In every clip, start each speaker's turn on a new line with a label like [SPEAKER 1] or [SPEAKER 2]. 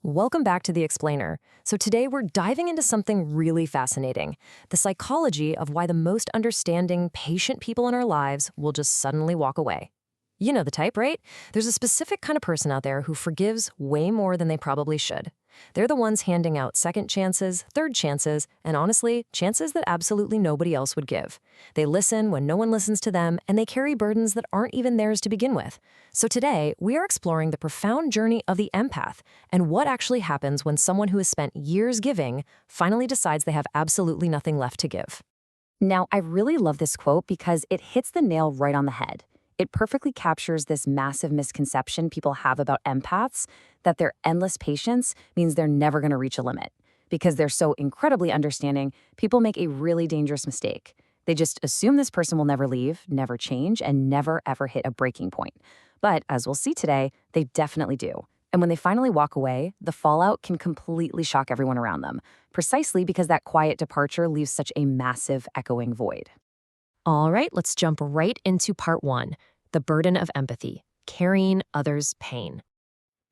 [SPEAKER 1] Welcome back to The Explainer. So today we're diving into something really fascinating, the psychology of why the most understanding, patient people in our lives will just suddenly walk away. You know the type, right? There's a specific kind of person out there who forgives way more than they probably should. They're the ones handing out second chances, third chances, and honestly, chances that absolutely nobody else would give. They listen when no one listens to them, and they carry burdens that aren't even theirs to begin with. So today, we are exploring the profound journey of the empath and what actually happens when someone who has spent years giving finally decides they have absolutely nothing left to give.
[SPEAKER 2] Now, I really love this quote because it hits the nail right on the head. It perfectly captures this massive misconception people have about empaths, that their endless patience means they're never going to reach a limit. Because they're so incredibly understanding, people make a really dangerous mistake. They just assume this person will never leave, never change, and never ever hit a breaking point. But as we'll see today, they definitely do. And when they finally walk away, the fallout can completely shock everyone around them, precisely because that quiet departure leaves such a massive echoing void.
[SPEAKER 1] All right, let's jump right into part one, the burden of empathy, carrying others' pain.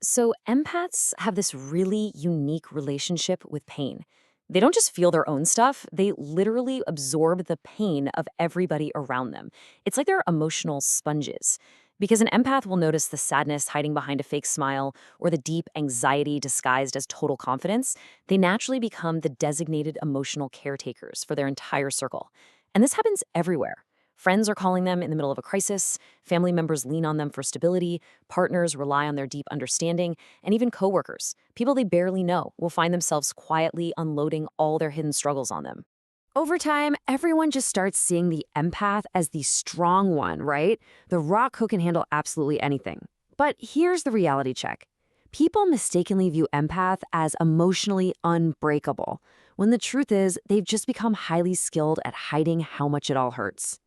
[SPEAKER 1] So empaths have this really unique relationship with pain. They don't just feel their own stuff, they literally absorb the pain of everybody around them. It's like they're emotional sponges. Because an empath will notice the sadness hiding behind a fake smile or the deep anxiety disguised as total confidence, they naturally become the designated emotional caretakers for their entire circle. And this happens everywhere. Friends are calling them in the middle of a crisis, family members lean on them for stability, partners rely on their deep understanding, and even coworkers, people they barely know, will find themselves quietly unloading all their hidden struggles on them. Over time, everyone just starts seeing the empath as the strong one, right? The rock who can handle absolutely anything. But here's the reality check. People mistakenly view empath as emotionally unbreakable, when the truth is they've just become highly skilled at hiding how much it all hurts.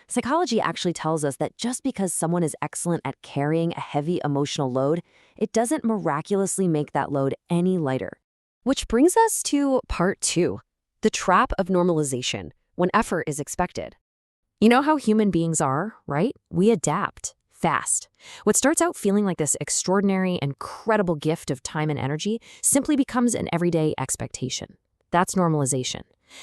[SPEAKER 1] Psychology actually tells us that just because someone is excellent at carrying a heavy emotional load, it doesn't miraculously make that load any lighter. Which brings us to part two, the trap of normalization, when effort is expected. You know how human beings are, right? We adapt fast. What starts out feeling like this extraordinary, incredible gift of time and energy simply becomes an everyday expectation. That's normalization.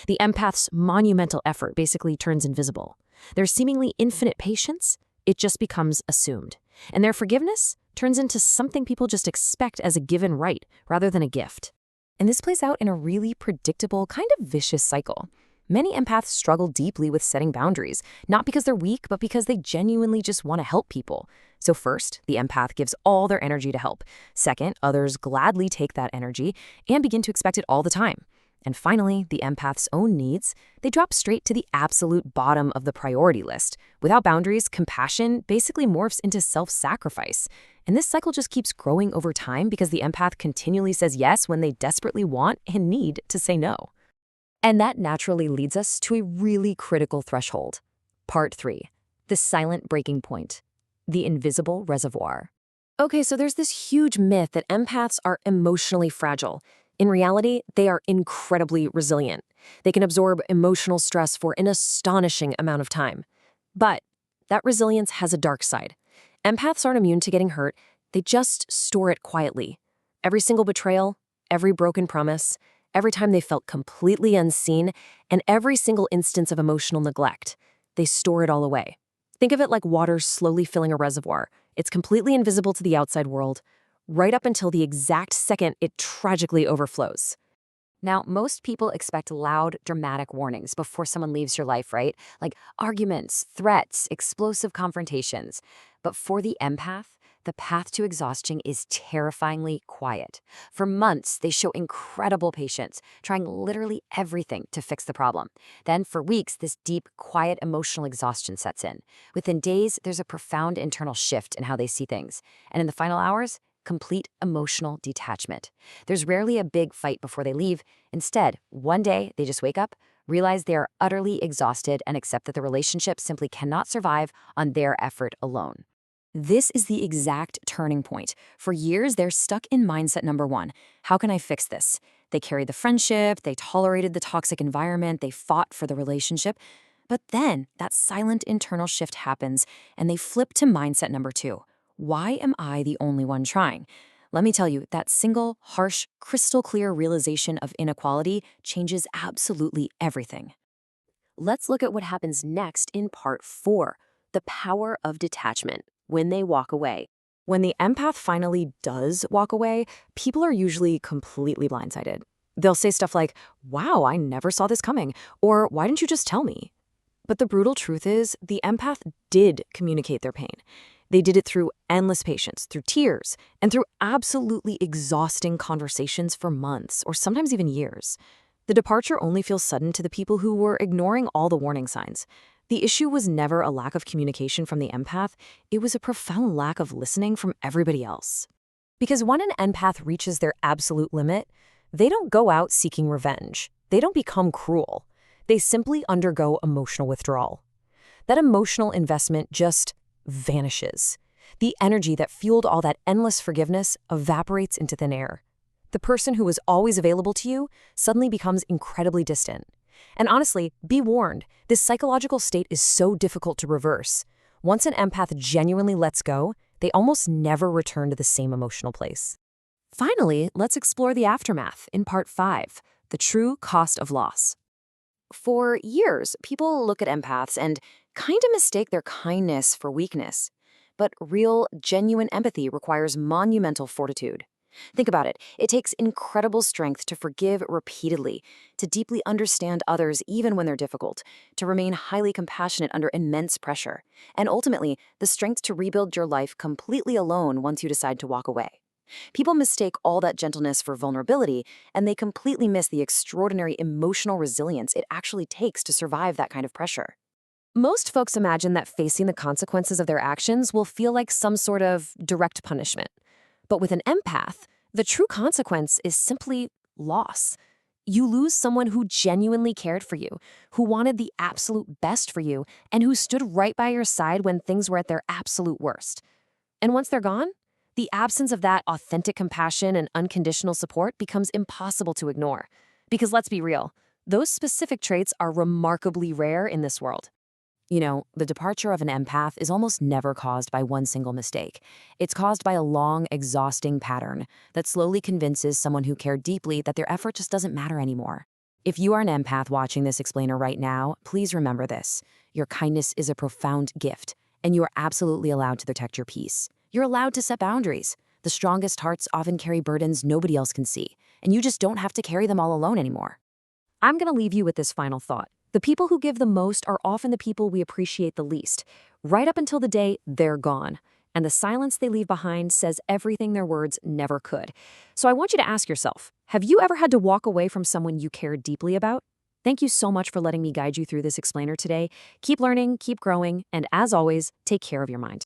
[SPEAKER 1] The empath's monumental effort basically turns invisible. Their seemingly infinite patience, it just becomes assumed. And their forgiveness turns into something people just expect as a given right rather than a gift. And this plays out in a really predictable, kind of vicious cycle. Many empaths struggle deeply with setting boundaries, not because they're weak, but because they genuinely just want to help people. So first, the empath gives all their energy to help. Second, others gladly take that energy and begin to expect it all the time. And finally, the empath's own needs, they drop straight to the absolute bottom of the priority list. Without boundaries, compassion basically morphs into self-sacrifice. And this cycle just keeps growing over time because the empath continually says yes when they desperately want and need to say no. And that naturally leads us to a really critical threshold. Part three, the silent breaking point, the invisible reservoir. Okay, so there's this huge myth that empaths are emotionally fragile. In reality, they are incredibly resilient. They can absorb emotional stress for an astonishing amount of time. But that resilience has a dark side. Empaths aren't immune to getting hurt, they just store it quietly. Every single betrayal, every broken promise, every time they felt completely unseen, and every single instance of emotional neglect, they store it all away. Think of it like water slowly filling a reservoir. It's completely invisible to the outside world, right up until the exact second it tragically overflows. Now, most people expect loud, dramatic warnings before someone leaves your life, right? Like arguments, threats, explosive confrontations. But for the empath, the path to exhaustion is terrifyingly quiet. For months, they show incredible patience, trying literally everything to fix the problem. Then, for weeks, this deep, quiet emotional exhaustion sets in. Within days, there's a profound internal shift in how they see things. And in the final hours, complete emotional detachment. There's rarely a big fight before they leave. Instead, one day, they just wake up, realize they are utterly exhausted, and accept that the relationship simply cannot survive on their effort alone. This is the exact turning point. For years, they're stuck in mindset number one. How can I fix this? They carried the friendship, they tolerated the toxic environment, they fought for the relationship. But then that silent internal shift happens, and they flip to mindset number two. Why am I the only one trying?
[SPEAKER 2] Let me tell you, that single, harsh, crystal clear realization of inequality changes absolutely everything. Let's look at what happens next in part 4, the power of detachment, when they walk away. When the empath finally does walk away, people are usually completely blindsided. They'll say stuff like, "Wow, I never saw this coming," or "Why didn't you just tell me?" But the brutal truth is, the empath did communicate their pain. They did it through endless patience, through tears, and through absolutely exhausting conversations for months, or sometimes even years. The departure only feels sudden to the people who were ignoring all the warning signs. The issue was never a lack of communication from the empath, it was a profound lack of listening from everybody else. Because when an empath reaches their absolute limit, they don't go out seeking revenge. They don't become cruel. They simply undergo emotional withdrawal. That emotional investment just vanishes. The energy that fueled all that endless forgiveness evaporates into thin air. The person who was always available to you suddenly becomes incredibly distant. And honestly, be warned, this psychological state is so difficult to reverse. Once an empath genuinely lets go, they almost never return to the same emotional place. Finally, let's explore the aftermath in part 5, the true cost of loss. For years, people look at empaths and kind of mistake their kindness for weakness. But real, genuine empathy requires monumental fortitude. Think about it. It takes incredible strength to forgive repeatedly, to deeply understand others even when they're difficult, to remain highly compassionate under immense pressure, and ultimately, the strength to rebuild your life completely alone once you decide to walk away. People mistake all that gentleness for vulnerability, and they completely miss the extraordinary emotional resilience it actually takes to survive that kind of pressure. Most folks imagine that facing the consequences of their actions will feel like some sort of direct punishment. But with an empath, the true consequence is simply loss. You lose someone who genuinely cared for you, who wanted the absolute best for you, and who stood right by your side when things were at their absolute worst. And once they're gone, the absence of that authentic compassion and unconditional support becomes impossible to ignore. Because let's be real, those specific traits are remarkably rare in this world. You know, the departure of an empath is almost never caused by one single mistake. It's caused by a long, exhausting pattern that slowly convinces someone who cared deeply that their effort just doesn't matter anymore. If you are an empath watching this explainer right now, please remember this. Your kindness is a profound gift, and you are absolutely allowed to protect your peace. You're allowed to set boundaries. The strongest hearts often carry burdens nobody else can see, and you just don't have to carry them all alone anymore. I'm going to leave you with this final thought. The people who give the most are often the people we appreciate the least, right up until the day they're gone. And the silence they leave behind says everything their words never could. So I want you to ask yourself, have you ever had to walk away from someone you cared deeply about? Thank you so much for letting me guide you through this explainer today. Keep learning, keep growing, and as always, take care of your mind.